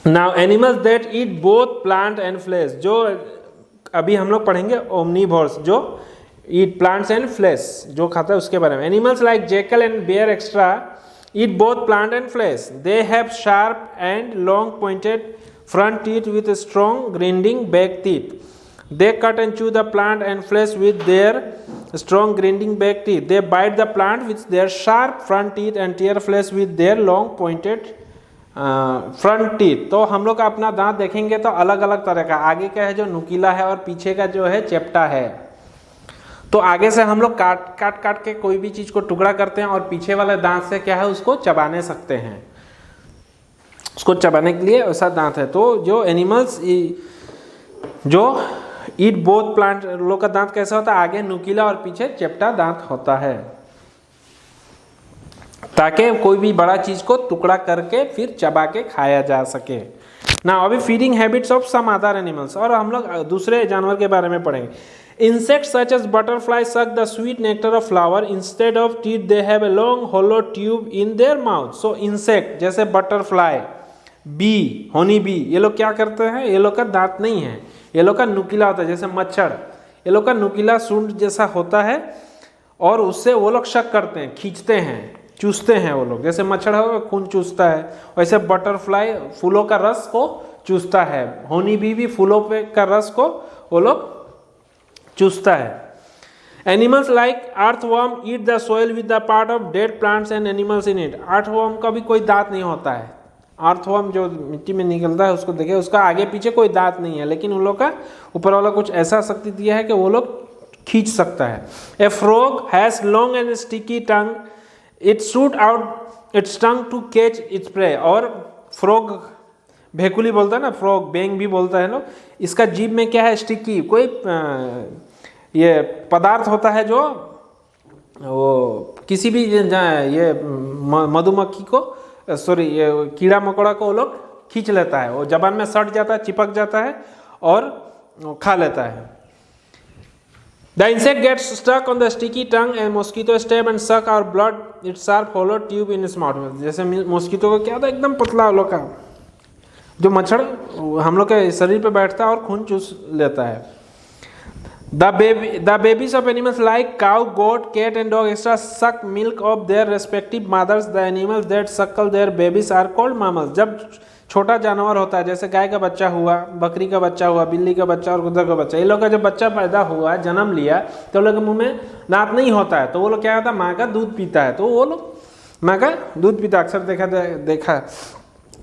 Now animals that eat both plant and flesh, जो अभी हम लोग पढ़ेंगे ओमनीवोर्स, जो ईट प्लांट्स एंड फ्लेश, जो खाता है उसके बारे में। Animals like jackal and bear extra eat both plant and flesh, they have sharp and long pointed front teeth with strong grinding back teeth. They cut and chew the plant and flesh with their strong grinding back teeth. They bite the plant with their sharp front teeth and tear flesh with their long pointed front teeth. तो हम लोग अपना दांत देखेंगे तो अलग अलग तरह का, आगे का है जो नुकीला है और पीछे का जो है चेप्टा है। तो आगे से हम लोग काट के कोई भी चीज़ को टुकड़ा करते हैं और पीछे वाले दांत से क्या है उसको चबाने सकते हैं, उसको चबाने के लिए ऐसा दांत है। तो जो एनिमल्स जो ईट बोथ प्लांट, लोग का दांत कैसा होता है, आगे नुकीला और पीछे चेप्टा दांत होता है, ताकि कोई भी बड़ा चीज को टुकड़ा करके फिर चबा के खाया जा सके ना। अभी feeding habits of some other animals, और हम लोग दूसरे जानवर के बारे में पढ़ेंगे। Insects such as butterflies suck the sweet nectar of flower. Instead of teeth, they have a long hollow tube in their mouth. So insect जैसे butterfly, बी, होनी बी, ये लोग क्या करते हैं, ये लोग का दांत नहीं है, ये लोग का नुकीला होता है। जैसे मच्छर, ये लोग का नुकीला सूंड जैसा होता है और उससे वो लोग शक करते हैं, खींचते हैं, चूसते हैं वो लोग। जैसे मच्छर हो खून चूसता है, वैसे बटरफ्लाई फूलों का रस को चूसता है, होनी बी भी फूलों पे का रस को वो लोग चूसता है। Animals like earthworm eat the soil with the part of dead plants and animals in it. Earthworm का भी कोई दांत नहीं होता है, अर्थवर्म जो मिट्टी में निकलता है उसको देखिए, उसका आगे पीछे कोई दांत नहीं है, लेकिन उन लोग का ऊपर वाला कुछ ऐसा शक्ति दिया है कि वो लोग खींच सकता है। A frog has long and sticky tongue, it shoot out its tongue to catch its prey. और फ्रॉग भेकुली बोलता है ना, फ्रॉग बेंग भी बोलता है लोग, इसका जीभ में क्या है, स्टिकी कोई ये पदार्थ होता है जो वो किसी भी ये मधुमक्खी को, सॉरी ये कीड़ा मकोड़ा को वो लोग खींच लेता है, वो जबान में सट जाता है, चिपक जाता है और खा लेता है। The insect gets stuck on the sticky tongue and mosquito stab and suck our blood its sharp hollow tube in its mouth। जैसे मॉस्किटो को क्या होता है, एकदम पतला लोग का जो मच्छर हम लोग के शरीर पे बैठता है और खून चूस लेता है। The babies of animals like cow, goat, cat and dog extra suck milk of their respective mothers. The animals that suckle their babies are called mammals। जब छोटा जानवर होता है, जैसे गाय का बच्चा हुआ, बकरी का बच्चा हुआ, बिल्ली का बच्चा और कुत्ते का बच्चा, ये लोग का जब बच्चा पैदा हुआ, जन्म लिया, तो लोग के मुंह में दांत नहीं होता है, तो वो लोग क्या होता है, माँ का दूध पीता है। तो वो लोग माँ का दूध पीता, अक्सर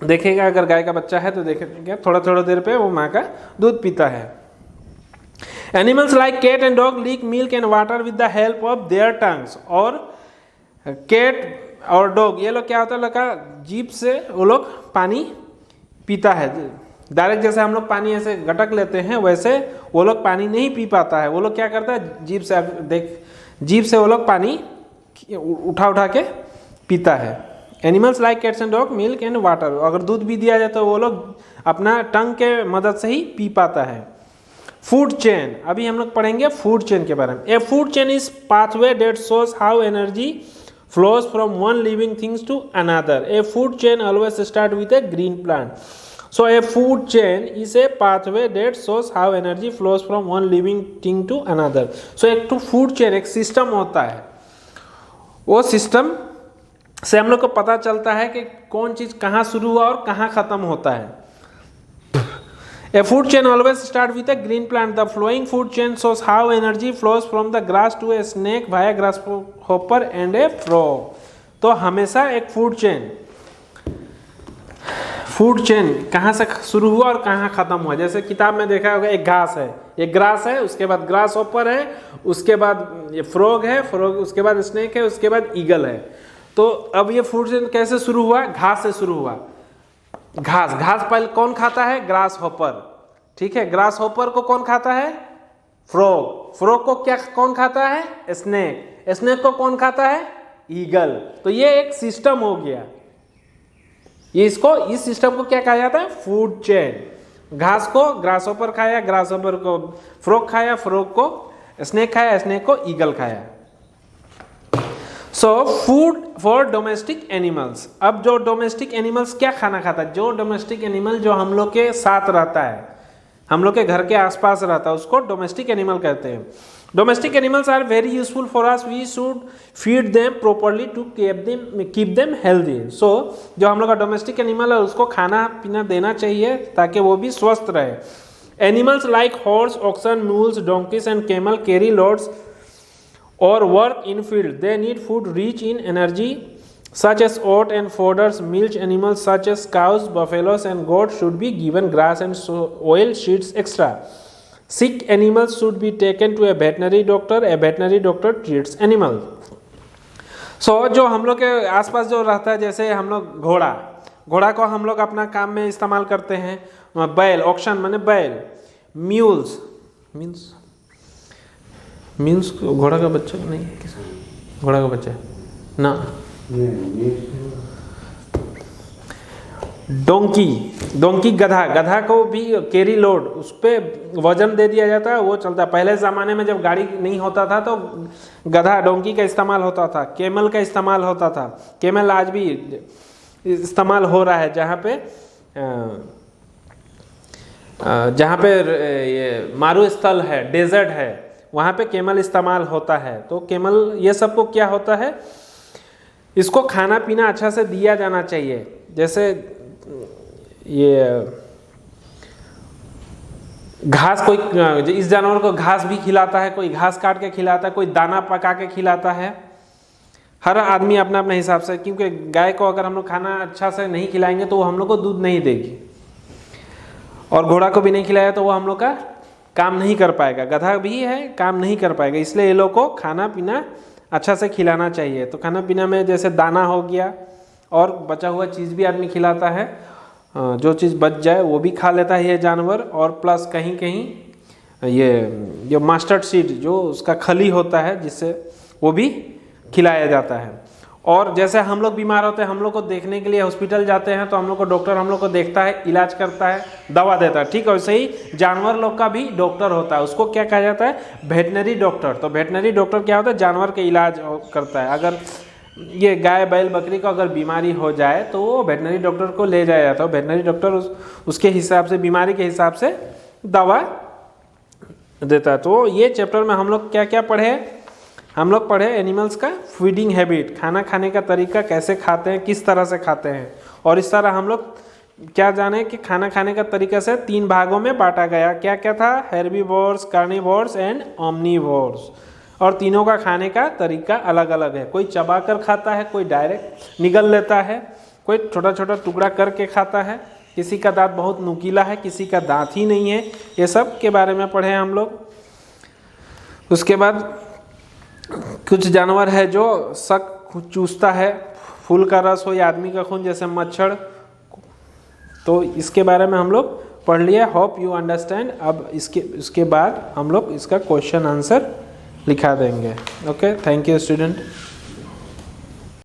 देखेगा अगर गाय का बच्चा है तो देखेगा थोड़ा देर पे वो माँ का दूध पीता है। Animals like cat and dog leak milk and water with the help of their tongues। और कैट और डॉग ये लोग क्या होता है, लोग का जीभ से वो लोग पानी पीता है डायरेक्ट। जैसे हम लोग पानी ऐसे गटक लेते हैं, वैसे वो लोग पानी नहीं पी पाता है, वो लोग क्या करता है, जीभ से वो लोग पानी उठा के पीता है। Animals like cats and dog milk and water, अगर दूध भी दिया जाए तो वो लोग अपना टंग के मदद से ही पी पाता है। फूड चेन, अभी हम लोग पढ़ेंगे फूड चेन के बारे में। ए food chain is pathway that shows how energy flows from one living things to another. A food chain always start with a green plant. So a food chain is a pathway that shows how energy flows from one living thing to another. So एक तो food chain एक system होता है, वो system से हम लोग को पता चलता है कि कौन चीज़ कहाँ शुरू हुआ और कहाँ ख़त्म होता है। A food chain always start with a green plant. The flowing food chain shows how energy flows from the grass to a snake via grasshopper and a frog. तो हमेशा एक फूड चेन कहाँ से शुरू हुआ और कहाँ ख़त्म हुआ। जैसे किताब में देखा होगा, एक घास है, एक ग्रास है, उसके बाद ग्रास हॉपर है, उसके बाद ये फ्रॉग है, उसके बाद स्नेक है, उसके बाद ईगल है। तो अब ये फूड चेन कैसे शुरू हुआ, घास से शुरू हुआ। घास पहले कौन खाता है, ग्रास हॉपर, ठीक है। ग्रास हॉपर को कौन खाता है, फ्रॉग को क्या कौन खाता है, स्नेक को कौन खाता है, ईगल। तो ये एक सिस्टम हो गया, इस सिस्टम को क्या कहा जाता है, फूड चेन। घास को ग्रास हॉपर खाया, ग्रास हॉपर को फ्रॉग खाया, फ्रॉग को स्नेक खाया, स्नेक को ईगल खाया। So food for domestic animals. अब जो डोमेस्टिक एनिमल्स क्या खाना खाता है, जो डोमेस्टिक एनिमल जो हम लोग के साथ रहता है, हम लोग के घर के आसपास रहता है, उसको डोमेस्टिक एनिमल कहते हैं। Domestic animals are very useful for us, we should feed them properly to keep them healthy. So जो हम लोग का डोमेस्टिक एनिमल है उसको खाना पीना देना चाहिए ताकि वो भी स्वस्थ रहे। Animals like horse, oxen, mules, donkeys and camel carry loads or work in field. They need food rich in energy such as oat and fodders. Milch animals such as cows, buffaloes and goats should be given grass and oil sheets extra. Sick animals should be taken to a veterinary doctor. A veterinary doctor treats animal. So जो हम लोग के आसपास जो रहता है, जैसे हम लोग घोड़ा को हम लोग अपना काम में इस्तेमाल करते हैं। बैल, ऑक्शन माने बैल, म्यूल्स मीन्स घोड़ा का बच्चा नहीं, घोड़ा का बच्चा ना, डोंकी गधा को भी कैरी लोड, उस पर वजन दे दिया जाता है, वो चलता है। पहले ज़माने में जब गाड़ी नहीं होता था तो गधा डोंकी का इस्तेमाल होता था, कैमल का इस्तेमाल होता था। कैमल आज भी इस्तेमाल हो रहा है, जहाँ पे ये मारुस्थल है, डेजर्ट है, वहाँ पे कैमल इस्तेमाल होता है। तो कैमल ये सब को क्या होता है, इसको खाना पीना अच्छा से दिया जाना चाहिए। जैसे ये घास, कोई इस जानवर को घास भी खिलाता है, कोई घास काट के खिलाता है, कोई दाना पका के खिलाता है। हर आदमी अपना अपने हिसाब से, क्योंकि गाय को अगर हम लोग खाना अच्छा से नहीं खिलाएंगे तो वो हम लोग को दूध नहीं देगी, और घोड़ा को भी नहीं खिलाया तो वो हम लोग का काम नहीं कर पाएगा। गधा भी है, काम नहीं कर पाएगा। इसलिए ये लोग को खाना पीना अच्छा से खिलाना चाहिए। तो खाना पीना में जैसे दाना हो गया, और बचा हुआ चीज़ भी आदमी खिलाता है, जो चीज़ बच जाए वो भी खा लेता है ये जानवर। और प्लस कहीं कहीं ये जो मस्टर्ड सीड, जो उसका खली होता है, जिससे वो भी खिलाया जाता है। और जैसे हम लोग बीमार होते हैं, हम लोग को देखने के लिए हॉस्पिटल जाते हैं, तो हम लोग को डॉक्टर हम लोग को देखता है, इलाज करता है, दवा देता है, ठीक है। वैसे ही जानवर लोग का भी डॉक्टर होता है, उसको क्या कहा जाता है, वेटनरी डॉक्टर। तो वेटनरी डॉक्टर क्या होता है, जानवर के इलाज करता है। अगर ये गाय बैल बकरी को अगर बीमारी हो जाए तो वो वेटनरी डॉक्टर को ले जाया जाता है। वेटनरी डॉक्टर उसके हिसाब से, बीमारी के हिसाब से दवा देता है। तो ये चैप्टर में हम लोग क्या क्या पढ़े, हम लोग पढ़े एनिमल्स का फीडिंग हैबिट, खाना खाने का तरीका, कैसे खाते हैं, किस तरह से खाते हैं। और इस तरह हम लोग क्या जाने कि खाना खाने का तरीका से 3 भागों में बांटा गया। क्या क्या था, हेर्बीवोर्स, कार्निवोर्स एंड ओमनीवोर्स। और तीनों का खाने का तरीका अलग अलग है। कोई चबा कर खाता है, कोई डायरेक्ट निगल लेता है, कोई छोटा छोटा टुकड़ा करके खाता है, किसी का दांत बहुत नुकीला है, किसी का दांत ही नहीं है। ये सब के बारे में पढ़े हम लोग। उसके बाद कुछ जानवर है जो शक चूसता है, फूल का रस हो या आदमी का खून, जैसे मच्छर। तो इसके बारे में हम लोग पढ़ लिया। Hope you understand. अब इसके बाद हम लोग इसका क्वेश्चन आंसर लिखा देंगे। Okay, thank you student.